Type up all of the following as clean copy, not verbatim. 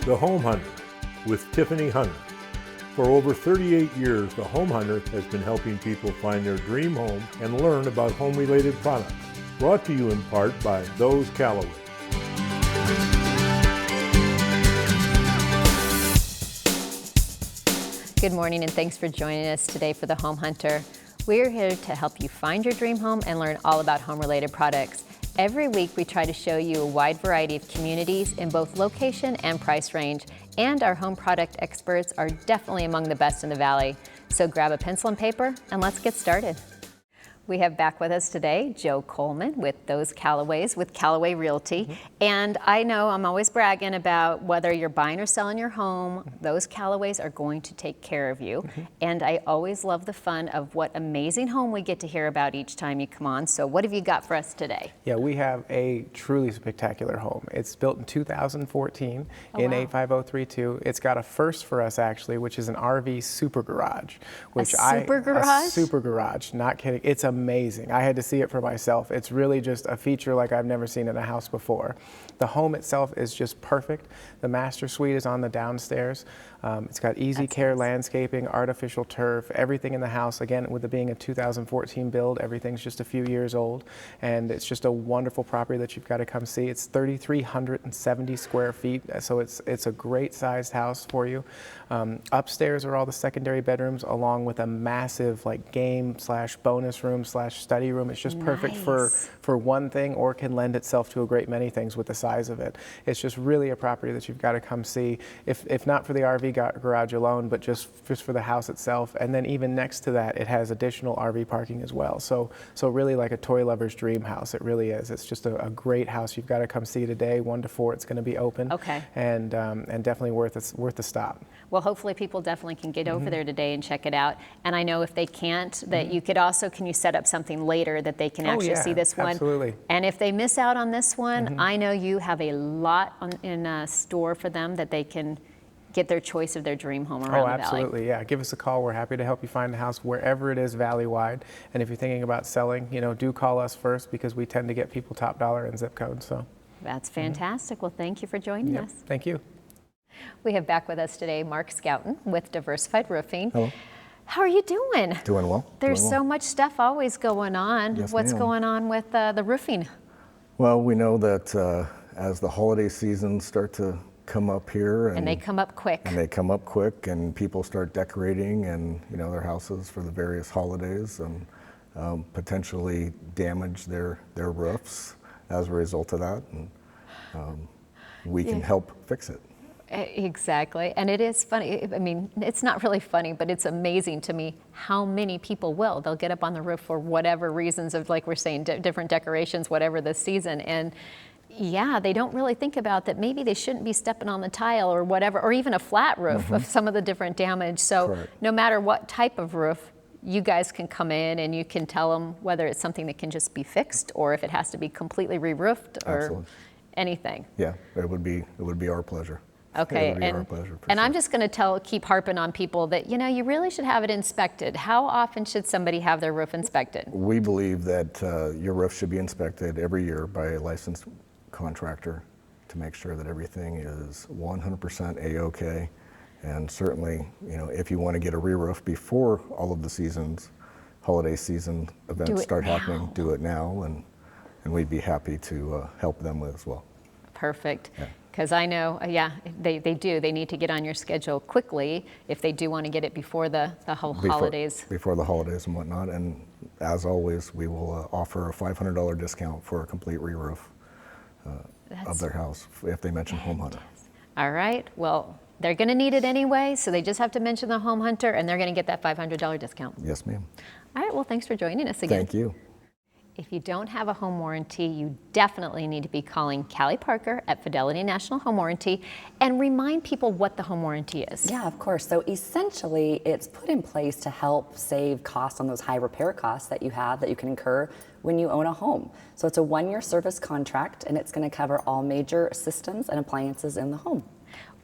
The Home Hunter with Tiffany Hunter. For over 38 years, The Home Hunter has been helping people find their dream home and learn about home-related products. Brought to you in part by those Callaway. Good morning and thanks for joining us today for The Home Hunter. We're here to help you find your dream home and learn all about home-related products. Every week we try to show you a wide variety of communities in both location and price range, and our home product experts are definitely among the best in the Valley. So grab a pencil and paper and let's get started. We have back with us today Joe Coleman with those Callaways with Callaway Realty. And I know I'm always bragging about whether you're buying or selling your home, those Callaways are going to take care of you. And I always love the fun of what amazing home we get to hear about each time you come on. So what have you got for us today? Yeah, we have a truly spectacular home. It's built in 2014 in 85032. It's got a first for us actually, which is an RV super garage. A super garage? A super garage, not kidding. It's amazing. I had to see it for myself. It's really just a feature like I've never seen in a house before. The home itself is just perfect. The master suite is on the downstairs. It's got easy care landscaping, artificial turf, everything in the house. Again, with it being a 2014 build, everything's just a few years old. And it's just a wonderful property that you've got to come see. It's 3,370 square feet, so it's a great sized house for you. Upstairs are all the secondary bedrooms along with a massive like game / bonus room / study room. It's just perfect for one thing, or can lend itself to a great many things with the size of it. It's just really a property that you've got to come see, if not for the RV garage alone, but just for the house itself. And then even next to that, it has additional RV parking as well. So really like a toy lover's dream house. It really is. It's just a great house. You've got to come see today. 1 to 4, it's going to be open. Okay. And definitely worth a stop. Well, hopefully people definitely can get over there today and check it out. And I know if they can't, that you could also, can you set up something later that they can actually see this one? Absolutely. And if they miss out on this one, I know you have a lot in store for them that they can get their choice of their dream home around the Valley. Absolutely, yeah. Give us a call. We're happy to help you find a house wherever it is Valley-wide. And if you're thinking about selling, do call us first, because we tend to get people top dollar and zip code. So that's fantastic. Well, thank you for joining us. Thank you. We have back with us today Mark Scouten with Diversified Roofing. Hello. How are you doing? Doing well. There's so much stuff always going on. Yes, What's ma'am. going on with the roofing? Well, we know that as the holiday seasons start to come up here, And they come up quick. and people start decorating and their houses for the various holidays, and potentially damage their roofs as a result of that, and we can help fix it. Exactly. And it is funny. I mean, it's not really funny, but it's amazing to me how many people will. They'll get up on the roof for whatever reasons of, like we're saying, different decorations, whatever the season. And yeah, they don't really think about that maybe they shouldn't be stepping on the tile or whatever, or even a flat roof of some of the different damage. So no matter what type of roof, you guys can come in and you can tell them whether it's something that can just be fixed or if it has to be completely re-roofed or anything. Yeah, it would be our pleasure. Okay, It would be our pleasure, for and I'm sure. just going to keep harping on people that, you really should have it inspected. How often should somebody have their roof inspected? We believe that your roof should be inspected every year by a licensed contractor to make sure that everything is 100% A-OK. And certainly, if you want to get a re-roof before all of the holiday season events start happening, do it now, and we'd be happy to help them with as well. Perfect. Because I know, they do. They need to get on your schedule quickly if they do want to get it before the holidays. Before the holidays and whatnot. And as always, we will offer a $500 discount for a complete re-roof of their house if they mention Home Hunter. All right. Well, they're going to need it anyway, so they just have to mention the Home Hunter, and they're going to get that $500 discount. Yes, ma'am. All right. Well, thanks for joining us again. Thank you. If you don't have a home warranty, you definitely need to be calling Callie Parker at Fidelity National Home Warranty and remind people what the home warranty is. Yeah, of course. So essentially, it's put in place to help save costs on those high repair costs that you can incur when you own a home. So it's a 1-year service contract, and it's going to cover all major systems and appliances in the home.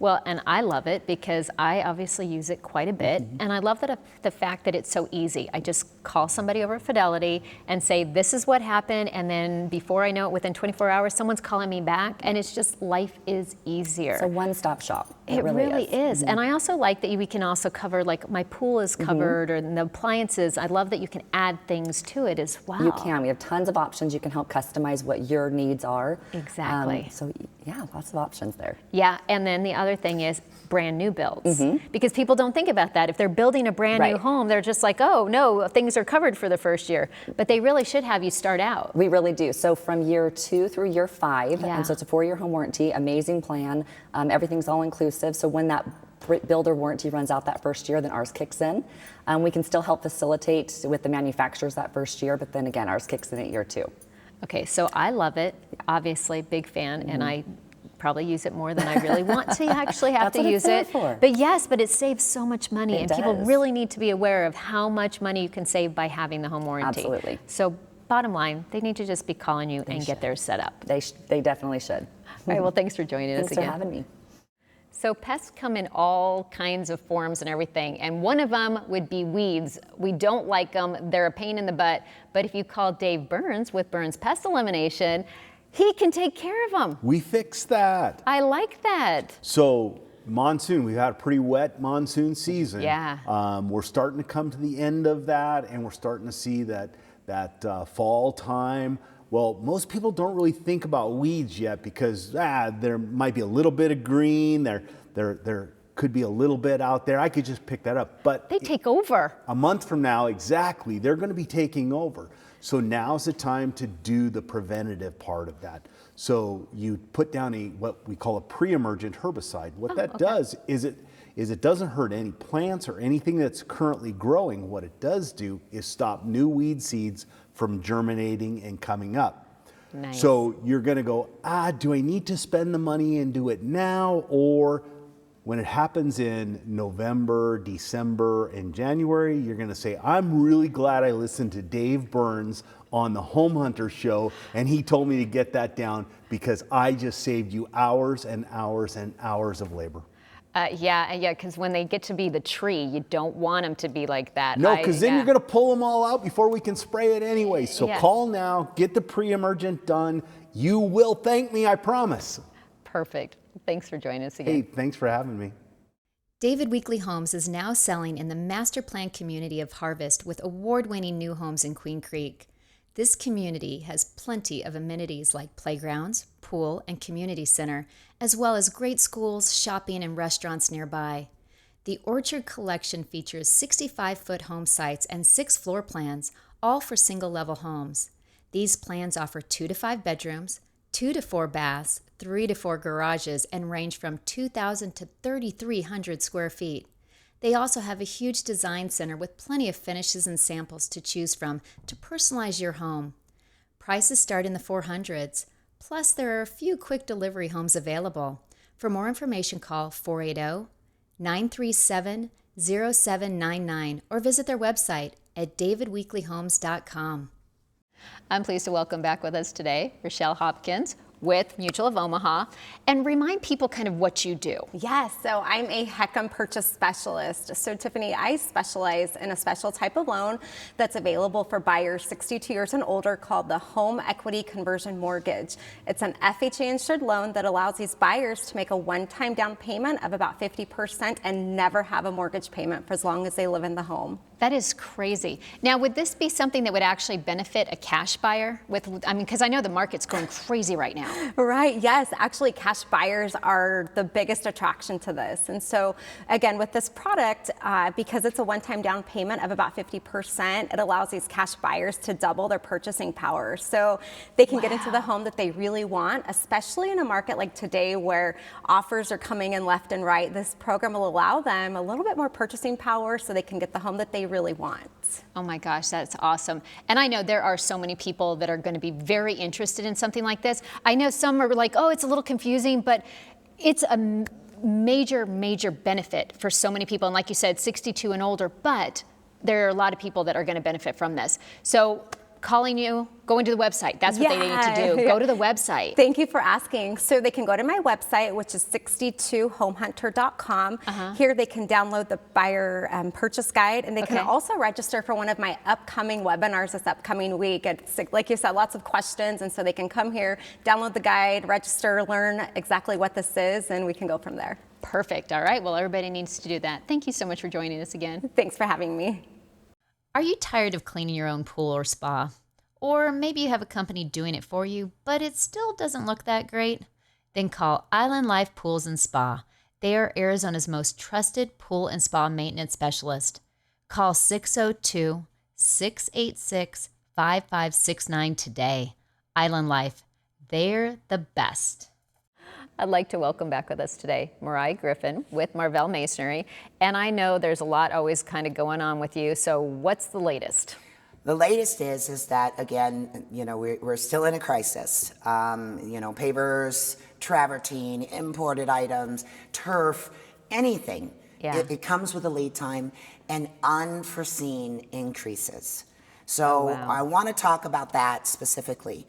Well, and I love it because I obviously use it quite a bit, and I love that the fact that it's so easy. I just call somebody over at Fidelity and say, this is what happened, and then before I know it, within 24 hours, someone's calling me back, and it's just, life is easier. It's a one-stop shop. It really is. And I also like that we can also cover, like my pool is covered, or the appliances. I love that you can add things to it as well. You can. We have tons of options. You can help customize what your needs are. Exactly. So yeah, lots of options there. Yeah, and then the other thing is brand new builds. Because people don't think about that. If they're building a brand new home, they're just like, oh no, things are covered for the first year. But they really should have you start out. We really do. So from year 2 through year 5, and so it's a 4-year home warranty, amazing plan. Everything's all inclusive. So when that builder warranty runs out that first year, then ours kicks in. We can still help facilitate with the manufacturers that first year, but then again, ours kicks in at year 2. Okay, so I love it. Obviously, big fan, and I probably use it more than I really want to actually have to use it. But yes, but it saves so much money, and people really need to be aware of how much money you can save by having the home warranty. Absolutely. So bottom line, they need to just be calling you and get theirs set up. They definitely should. All right, well, thanks for joining us again. Thanks for having me. So pests come in all kinds of forms and everything, and one of them would be weeds. We don't like them, they're a pain in the butt, but if you call Dave Burns with Burns Pest Elimination, he can take care of them. We fixed that. I like that. So monsoon, we've had a pretty wet monsoon season. Yeah. We're starting to come to the end of that, and we're starting to see that fall time. Well, most people don't really think about weeds yet because there might be a little bit of green, there could be a little bit out there. I could just pick that up. But they take over. A month from now, exactly, they're going to be taking over. So now's the time to do the preventative part of that. So you put down what we call a pre-emergent herbicide. What that does is it doesn't hurt any plants or anything that's currently growing. What it does do is stop new weed seeds from germinating and coming up. Nice. So you're going to go, do I need to spend the money and do it now? Or when it happens in November, December, and January, you're going to say, I'm really glad I listened to Dave Burns on the Home Hunter show, and he told me to get that down because I just saved you hours and hours and hours of labor. Yeah, because when they get to be the tree, you don't want them to be like that. No, because then you're going to pull them all out before we can spray it anyway. So call now, get the pre-emergent done. You will thank me, I promise. Perfect. Thanks for joining us again. Hey, thanks for having me. David Weekley Homes is now selling in the master plan community of Harvest with award-winning new homes in Queen Creek. This community has plenty of amenities like playgrounds, pool, and community center, as well as great schools, shopping, and restaurants nearby. The Orchard Collection features 65-foot home sites and 6 floor plans, all for single-level homes. These plans offer 2 to 5 bedrooms, 2 to 4 baths, 3 to 4 garages, and range from 2,000 to 3,300 square feet. They also have a huge design center with plenty of finishes and samples to choose from to personalize your home. Prices start in the 400s, plus there are a few quick delivery homes available. For more information, call 480-937-0799 or visit their website at davidweekleyhomes.com. I'm pleased to welcome back with us today Rachelle Hopkins with Mutual of Omaha, and remind people kind of what you do. Yes, so I'm a HECM purchase specialist. So Tiffany, I specialize in a special type of loan that's available for buyers 62 years and older called the Home Equity Conversion Mortgage. It's an FHA insured loan that allows these buyers to make a one-time down payment of about 50% and never have a mortgage payment for as long as they live in the home. That is crazy. Now, would this be something that would actually benefit a cash buyer? Because I know the market's going crazy right now. Right, yes. Actually, cash buyers are the biggest attraction to this. And so, again, with this product, because it's a one-time down payment of about 50%, it allows these cash buyers to double their purchasing power. So they can get into the home that they really want, especially in a market like today where offers are coming in left and right. This program will allow them a little bit more purchasing power so they can get the home that they really want. Oh my gosh, that's awesome. And I know there are so many people that are going to be very interested in something like this. I know some are like, oh, it's a little confusing, but it's a major, major benefit for so many people. And like you said, 62 and older, but there are a lot of people that are going to benefit from this. So calling you, going to the website. That's what they need to do. Go to the website. Thank you for asking. So they can go to my website, which is 62homehunter.com. Here they can download the buyer purchase guide, and they can also register for one of my upcoming webinars this upcoming week. It's, like you said, lots of questions, and so they can come here, download the guide, register, learn exactly what this is, and we can go from there. Perfect. All right. Well, everybody needs to do that. Thank you so much for joining us again. Thanks for having me. Are you tired of cleaning your own pool or spa? Or maybe you have a company doing it for you, but it still doesn't look that great? Then call Island Life Pools and Spa. They are Arizona's most trusted pool and spa maintenance specialist. Call 602-686-5569 today. Island Life, they're the best. I'd like to welcome back with us today Mariah Griffin with Marvell Masonry. And I know there's a lot always kind of going on with you. So what's the latest? The latest is that, again, you know, we're still in a crisis. You know, pavers, travertine, imported items, turf, anything. Yeah. It comes with a lead time and unforeseen increases. So I want to talk about that specifically.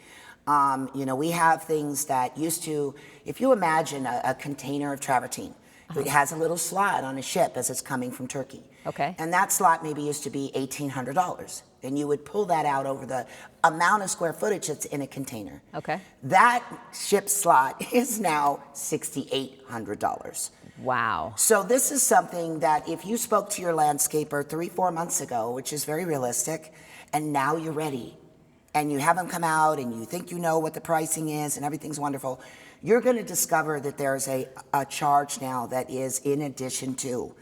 You know, we have things that used to, if you imagine a container of travertine, it has a little slot on a ship as it's coming from Turkey. Okay. And that slot maybe used to be $1,800. And you would pull that out over the amount of square footage that's in a container. Okay. That ship slot is now $6,800. Wow. So this is something that if you spoke to your landscaper 3-4 months ago, which is very realistic, and now you're ready, and you have them come out and you think you know what the pricing is and everything's wonderful, you're going to discover that there's a charge now that is in addition to,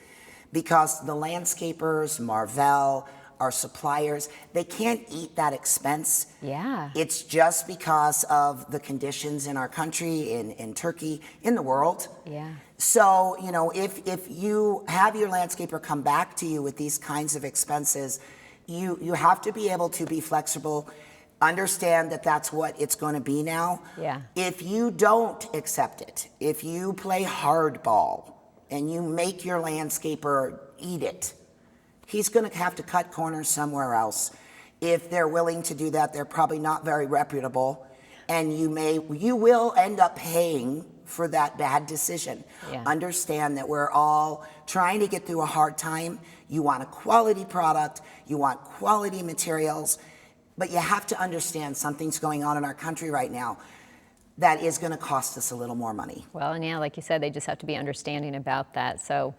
because the landscapers, Marvell, our suppliers, they can't eat that expense. Yeah. It's just because of the conditions in our country, in Turkey, in the world. Yeah. So, you know, if you have your landscaper come back to you with these kinds of expenses, you have to be able to be flexible, understand that that's what it's going to be now. Yeah. If you don't accept it, if you play hardball and you make your landscaper eat it, he's going to have to cut corners somewhere else. If they're willing to do that, they're probably not very reputable, and you will end up paying for that bad decision. Yeah. Understand that we're all trying to get through a hard time. You want a quality product, you want quality materials, but you have to understand something's going on in our country right now that is going to cost us a little more money. Well, and yeah, like you said, they just have to be understanding about that. So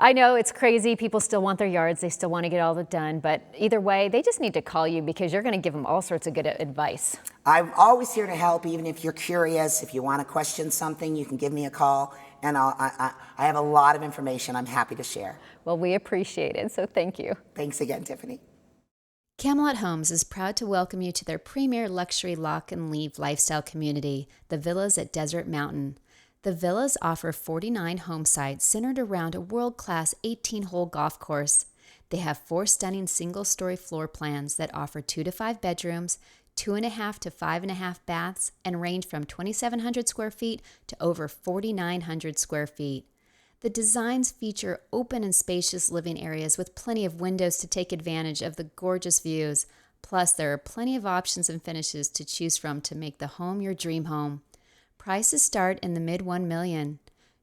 I know it's crazy. People still want their yards. They still want to get all that done. But either way, they just need to call you because you're going to give them all sorts of good advice. I'm always here to help, even if you're curious. If you want to question something, you can give me a call, and I have a lot of information I'm happy to share. Well, we appreciate it. So thank you. Thanks again, Tiffany. Camelot Homes is proud to welcome you to their premier luxury lock and leave lifestyle community, the Villas at Desert Mountain. The villas offer 49 home sites centered around a world-class 18-hole golf course. They have 4 stunning single-story floor plans that offer 2 to 5 bedrooms, 2.5 to 5.5 baths, and range from 2,700 square feet to over 4,900 square feet. The designs feature open and spacious living areas with plenty of windows to take advantage of the gorgeous views. Plus, there are plenty of options and finishes to choose from to make the home your dream home. Prices start in the mid $1 million.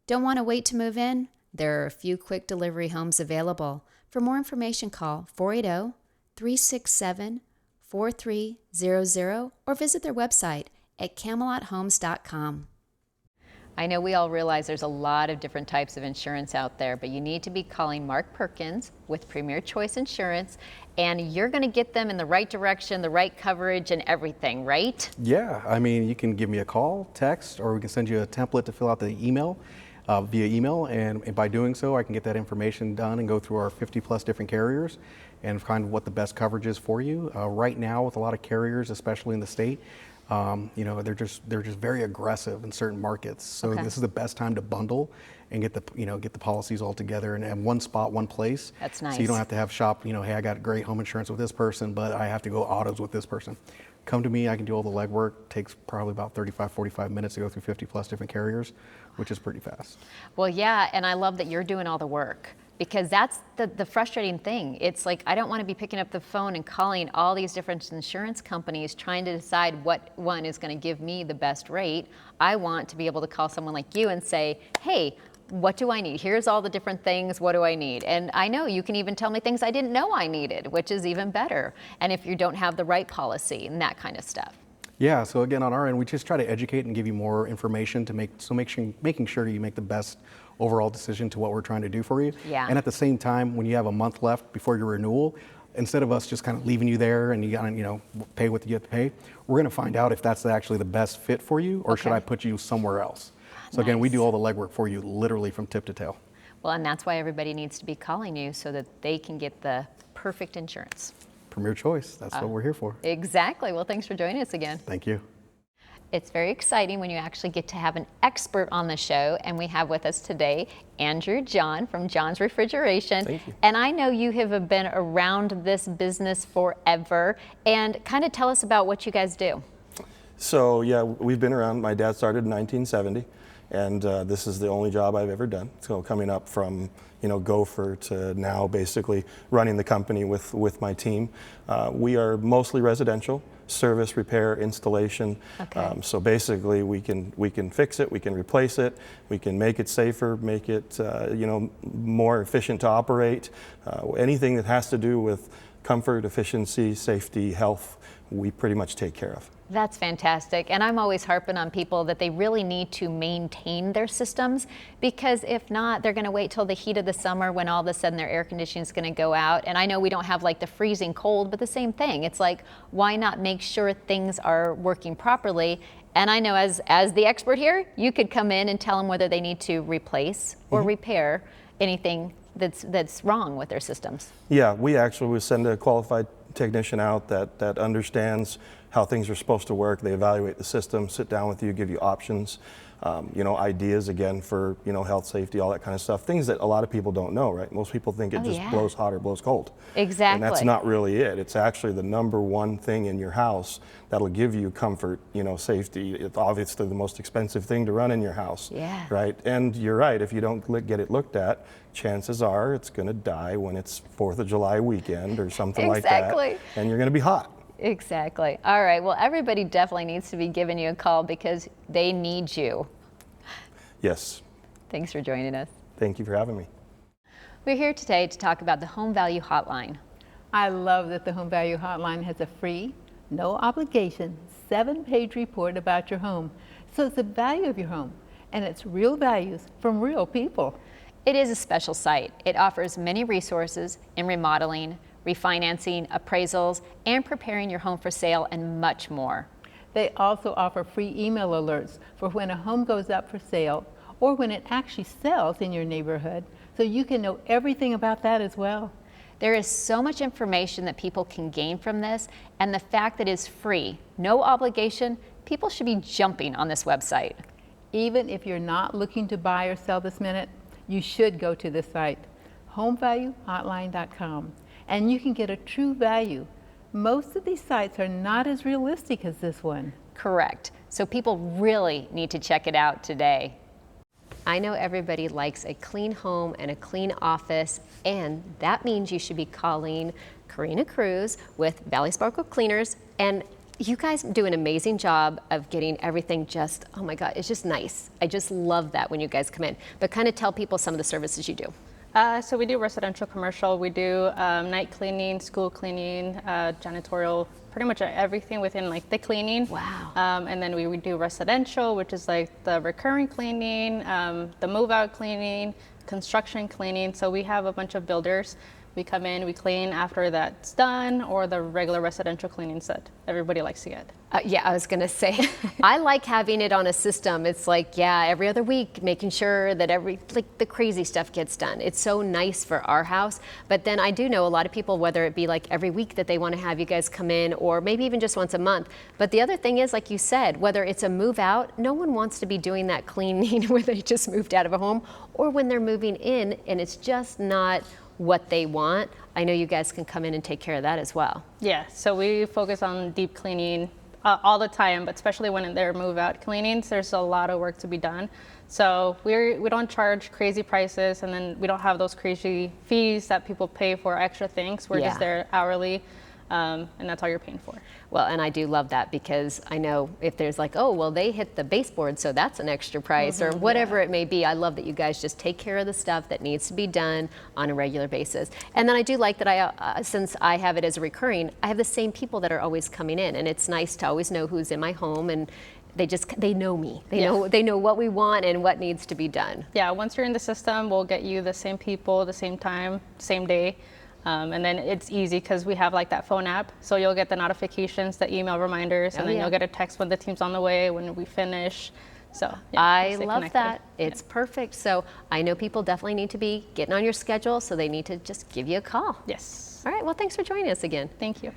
Don't want to wait to move in? There are a few quick delivery homes available. For more information, call 480-367-4300 or visit their website at camelothomes.com. I know we all realize there's a lot of different types of insurance out there, but you need to be calling Mark Perkins with Premier Choice Insurance, and you're going to get them in the right direction, the right coverage and everything, right? Yeah, I mean, you can give me a call, text, or we can send you a template to fill out the email via email, and by doing so, I can get that information done and go through our 50+ different carriers and find what the best coverage is for you. Right now, with a lot of carriers, especially in the state, you know, they're just very aggressive in certain markets. So this is the best time to bundle and get the policies all together and have one spot, one place. That's nice. So you don't have to have shop, you know, hey, I got great home insurance with this person, but I have to go autos with this person. Come to me, I can do all the legwork. Takes probably about 35-45 minutes to go through 50+ different carriers, which is pretty fast. Well, yeah, and I love that you're doing all the work. Because that's the frustrating thing. It's like, I don't want to be picking up the phone and calling all these different insurance companies trying to decide what one is going to give me the best rate. I want to be able to call someone like you and say, hey, what do I need? Here's all the different things. What do I need? And I know you can even tell me things I didn't know I needed, which is even better. And if you don't have the right policy and that kind of stuff. Yeah, so again, on our end, we just try to educate and give you more information to making sure you make the best overall decision to what we're trying to do for you. Yeah. And at the same time, when you have a month left before your renewal, instead of us just kind of leaving you there and you gotta, pay what you have to pay, we're gonna find out if that's actually the best fit for you, or should I put you somewhere else? So again, we do all the legwork for you, literally from tip to tail. Well, and that's why everybody needs to be calling you so that they can get the perfect insurance. Premier choice, that's what we're here for. Exactly. Well, thanks for joining us again. Thank you. It's very exciting when you actually get to have an expert on the show, and we have with us today Andrew John from John's Refrigeration. Thank you. And I know you have been around this business forever, and kind of tell us about what you guys do. So yeah, we've been around. My dad started in 1970, and this is the only job I've ever done. So coming up from gopher to now basically running the company with my team. We are mostly residential. Service, repair, installation. Okay. So basically, we can fix it, we can replace it, we can make it safer, make it more efficient to operate. Anything that has to do with comfort, efficiency, safety, health, we pretty much take care of. That's fantastic. And I'm always harping on people that they really need to maintain their systems, because if not, they're going to wait till the heat of the summer when all of a sudden their air conditioning is going to go out. And I know we don't have like the freezing cold, but the same thing. It's like, why not make sure things are working properly? And I know as the expert here, you could come in and tell them whether they need to replace or repair anything that's wrong with their systems. Yeah, we actually would send a qualified technician out that understands how things are supposed to work. They evaluate the system, sit down with you, give you options, ideas again for health, safety, all that kind of stuff. Things that a lot of people don't know, right? Most people think it just blows hot or blows cold. Exactly. And that's not really it. It's actually the number one thing in your house that'll give you comfort, safety. It's obviously the most expensive thing to run in your house. Yeah. Right? And you're right, if you don't get it looked at, chances are it's going to die when it's 4th of July weekend or something like that. And you're going to be hot. Exactly. All right. Well, everybody definitely needs to be giving you a call because they need you. Yes. Thanks for joining us. Thank you for having me. We're here today to talk about the Home Value Hotline. I love that the Home Value Hotline has a free, no obligation, 7-page report about your home. So it's the value of your home, and it's real values from real people. It is a special site. It offers many resources in remodeling, refinancing, appraisals, and preparing your home for sale, and much more. They also offer free email alerts for when a home goes up for sale or when it actually sells in your neighborhood, so you can know everything about that as well. There is so much information that people can gain from this, and the fact that it's free, no obligation, people should be jumping on this website. Even if you're not looking to buy or sell this minute, you should go to this site, homevaluehotline.com. And you can get a true value. Most of these sites are not as realistic as this one. Correct. So people really need to check it out today. I know everybody likes a clean home and a clean office, and that means you should be calling Karina Cruz with Valley Sparkle Cleaners. And you guys do an amazing job of getting everything just, oh my God, it's just nice. I just love that when you guys come in. But kind of tell people some of the services you do. So we do residential, commercial. We do night cleaning, school cleaning, janitorial, pretty much everything within like the cleaning. Wow. And then we do residential, which is like the recurring cleaning, the move out cleaning, construction cleaning. So we have a bunch of builders. We come in, we clean after that's done, or the regular residential cleanings that everybody likes to get. Yeah, I was gonna say, I like having it on a system. It's like, yeah, every other week, making sure that the crazy stuff gets done. It's so nice for our house. But then I do know a lot of people, whether it be like every week that they wanna have you guys come in, or maybe even just once a month. But the other thing is, like you said, whether it's a move out, no one wants to be doing that cleaning where they just moved out of a home, or when they're moving in and it's just not what they want. I know you guys can come in and take care of that as well. Yeah, so we focus on deep cleaning, all the time, but especially when they're move out cleanings, there's a lot of work to be done. So we don't charge crazy prices, and then we don't have those crazy fees that people pay for extra things. We're just there hourly, and that's all you're paying for. Well, and I do love that, because I know if there's like, oh, well, they hit the baseboard, so that's an extra price, or whatever it may be. I love that you guys just take care of the stuff that needs to be done on a regular basis. And then I do like that since I have it as a recurring, I have the same people that are always coming in, and it's nice to always know who's in my home, and they know me. They know what we want and what needs to be done. Yeah, once you're in the system, we'll get you the same people, the same time, same day. And then it's easy because we have like that phone app. So you'll get the notifications, the email reminders, and then you'll get a text when the team's on the way, when we finish. So I love that. It's perfect. So I know people definitely need to be getting on your schedule, so they need to just give you a call. Yes. All right, well, thanks for joining us again. Thank you.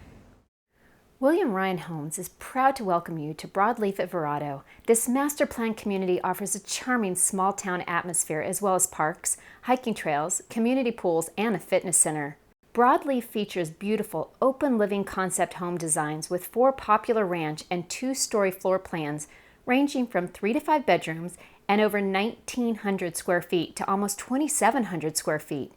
William Ryan Homes is proud to welcome you to Broadleaf at Verde. This master plan community offers a charming small town atmosphere, as well as parks, hiking trails, community pools, and a fitness center. Broadleaf features beautiful open living concept home designs with 4 popular ranch and 2-story floor plans ranging from 3 to 5 bedrooms and over 1,900 square feet to almost 2,700 square feet.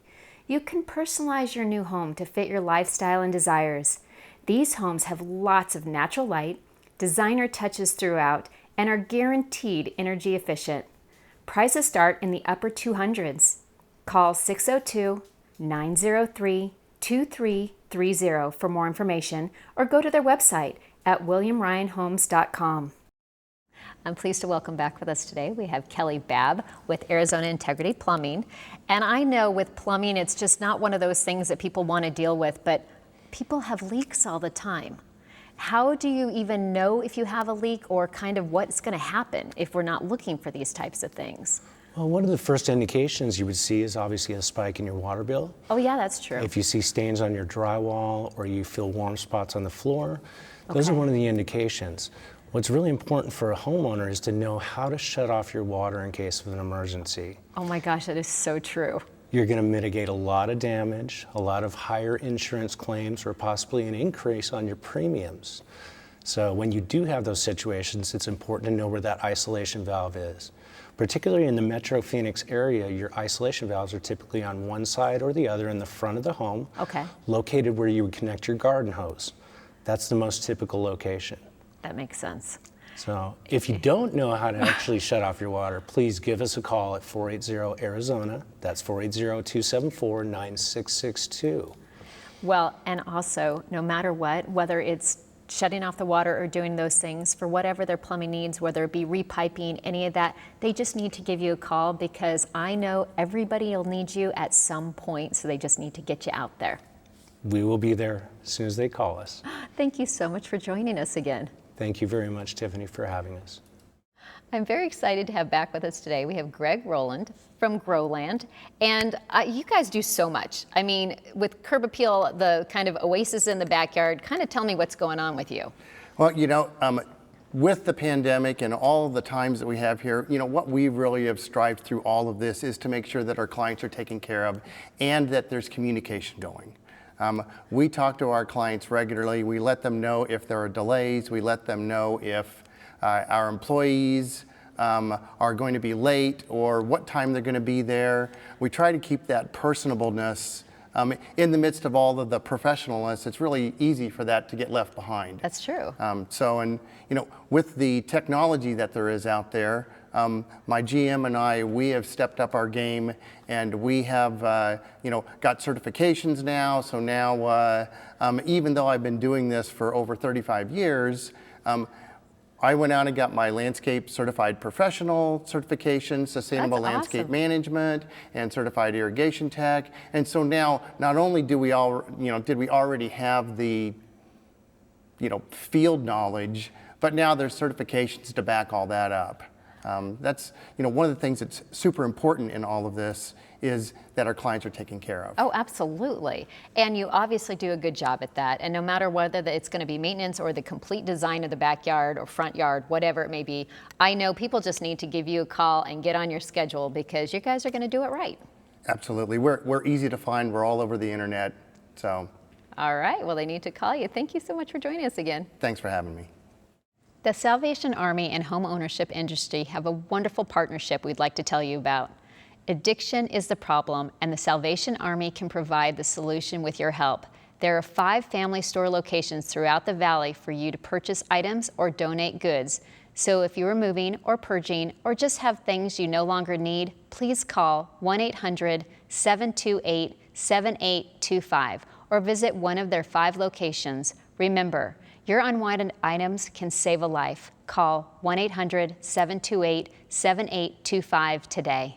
You can personalize your new home to fit your lifestyle and desires. These homes have lots of natural light, designer touches throughout, and are guaranteed energy efficient. Prices start in the upper 200s. Call 602-903-2330 for more information, or go to their website at williamryanhomes.com. I'm pleased to welcome back with us today. We have Kelly Babb with Arizona Integrity Plumbing. And I know with plumbing, it's just not one of those things that people want to deal with, but people have leaks all the time. How do you even know if you have a leak, or kind of what's going to happen if we're not looking for these types of things? Well, one of the first indications you would see is obviously a spike in your water bill. Oh yeah, that's true. If you see stains on your drywall or you feel warm spots on the floor, those are one of the indications. What's really important for a homeowner is to know how to shut off your water in case of an emergency. Oh my gosh, that is so true. You're going to mitigate a lot of damage, a lot of higher insurance claims, or possibly an increase on your premiums. So when you do have those situations, it's important to know where that isolation valve is. Particularly in the Metro Phoenix area, your isolation valves are typically on one side or the other in the front of the home, located where you would connect your garden hose. That's the most typical location. That makes sense. So if you don't know how to actually shut off your water, please give us a call at 480-ARIZONA. That's 480-274-9662. Well, and also, no matter what, whether it's shutting off the water or doing those things for whatever their plumbing needs, whether it be repiping, any of that, they just need to give you a call, because I know everybody will need you at some point, so they just need to get you out there. We will be there as soon as they call us. Thank you so much for joining us again. Thank you very much, Tiffany, for having us. I'm very excited to have back with us today. We have Greg Rowland from Growland, and you guys do so much. I mean, with Curb Appeal, the kind of oasis in the backyard, kind of tell me what's going on with you. Well, you know, with the pandemic and all of the times that we have here, you know, what we really have strived through all of this is to make sure that our clients are taken care of and that there's communication going. We talk to our clients regularly. We let them know if there are delays. We let them know if our employees are going to be late or what time they're going to be there. We try to keep that personableness in the midst of all of the professionalness. It's really easy for that to get left behind. That's true. And you know, with the technology that there is out there, my GM and I, we have stepped up our game, and we have, you know, got certifications now. So now, even though I've been doing this for over 35 years, I went out and got my landscape certified professional certification, sustainable landscape management, and certified irrigation tech. And so now, not only do we all, you know, did we already have the, you know, field knowledge, but now there's certifications to back all that up. That's, you know, one of the things that's super important in all of this is that our clients are taken care of. Oh, absolutely. And you obviously do a good job at that. And no matter whether it's going to be maintenance or the complete design of the backyard or front yard, whatever it may be, I know people just need to give you a call and get on your schedule, because you guys are going to do it right. Absolutely. We're easy to find. We're all over the internet. So. All right. Well, they need to call you. Thank you so much for joining us again. Thanks for having me. The Salvation Army and home ownership industry have a wonderful partnership we'd like to tell you about. Addiction is the problem, and the Salvation Army can provide the solution with your help. There are 5 family store locations throughout the valley for you to purchase items or donate goods. So if you are moving or purging or just have things you no longer need, please call 1-800-728-7825 or visit one of their 5 locations. Remember, your unwanted items can save a life. Call 1-800-728-7825 today.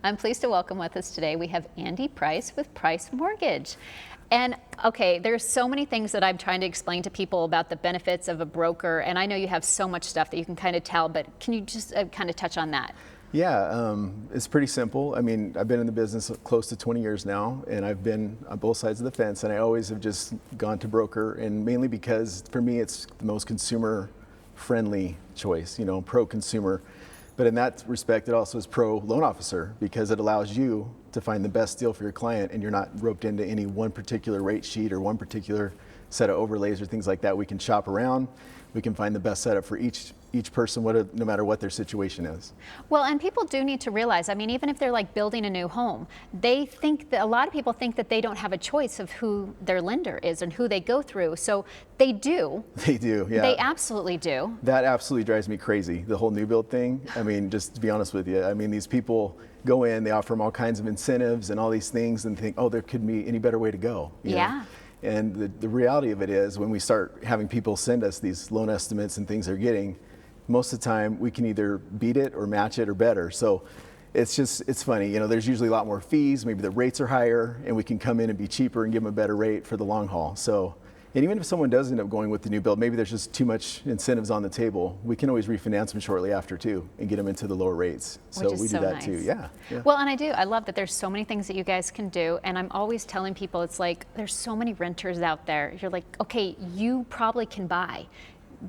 I'm pleased to welcome with us today, we have Andy Price with Price Mortgage. And okay, there's so many things that I'm trying to explain to people about the benefits of a broker, and I know you have so much stuff that you can kind of tell, but can you just kind of touch on that? Yeah, it's pretty simple. I mean, I've been in the business close to 20 years now, and I've been on both sides of the fence, and I always have just gone to broker, and mainly because for me it's the most consumer-friendly choice, you know, pro-consumer. But in that respect, it also is pro-loan officer because it allows you to find the best deal for your client, and you're not roped into any one particular rate sheet or one particular set of overlays or things like that. We can shop around. We can find the best setup for each person, no matter what their situation is. Well, and people do need to realize, I mean, even if they're like building a new home, they think that a lot of people think that they don't have a choice of who their lender is and who they go through. So they do. They do, yeah. They absolutely do. That absolutely drives me crazy, the whole new build thing. I mean, just to be honest with you, I mean, these people go in, they offer them all kinds of incentives and all these things and think, oh, there couldn't be any better way to go. You know? And the reality of it is when we start having people send us these loan estimates and things they're getting, most of the time we can either beat it or match it or better. So it's funny, you know, there's usually a lot more fees, maybe the rates are higher, and we can come in and be cheaper and give them a better rate for the long haul. So, and even if someone does end up going with the new build, maybe there's just too much incentives on the table, we can always refinance them shortly after too and get them into the lower rates. So we do that too, yeah. Well, and I love that there's so many things that you guys can do, and I'm always telling people, it's like, there's so many renters out there. You're like, okay, you probably can buy.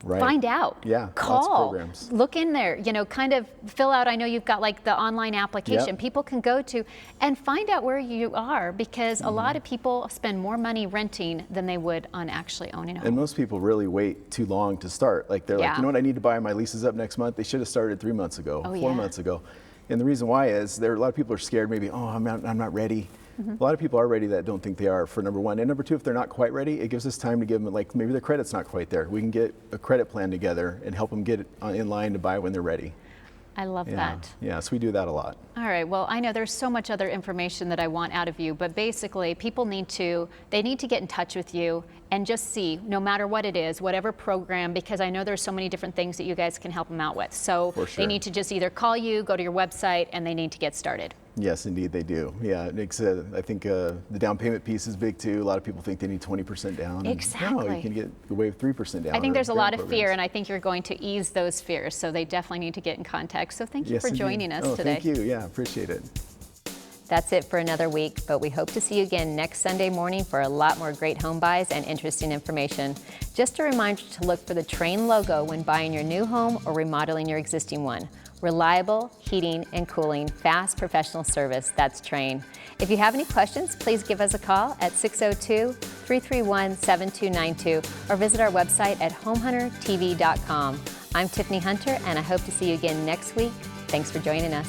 Right. Find out. Yeah, call, lots of programs. Look in there, you know, kind of fill out, I know you've got like the online application people can go to and find out where you are, because a lot of people spend more money renting than they would on actually owning a home. And most people really wait too long to start. Like they're like, you know what, I need to buy, my lease is up next month. They should have started 3 months ago, 4 months ago. And the reason why is a lot of people are scared, maybe, oh, I'm not ready. A lot of people are ready that don't think they are, for number one. And number two, if they're not quite ready, it gives us time to give them, like, maybe their credit's not quite there. We can get a credit plan together and help them get it in line to buy when they're ready. I love that. Yeah, so we do that a lot. All right, well, I know there's so much other information that I want out of you, but basically people need to get in touch with you and just see, no matter what it is, whatever program, because I know there's so many different things that you guys can help them out with. So they need to just either call you, go to your website, and they need to get started. Yes, indeed they do. Yeah, Nick said, I think the down payment piece is big too. A lot of people think they need 20% down. Exactly. No, you can get away with 3% down. I think there's a lot of fear, and I think you're going to ease those fears. So they definitely need to get in contact. So thank you for joining us today. Thank you. Yeah, appreciate it. That's it for another week, but we hope to see you again next Sunday morning for a lot more great home buys and interesting information. Just a reminder to look for the Trane logo when buying your new home or remodeling your existing one. Reliable heating and cooling, fast professional service, that's Trane. If you have any questions, please give us a call at 602-331-7292 or visit our website at homehuntertv.com. I'm Tiffany Hunter, and I hope to see you again next week. Thanks for joining us.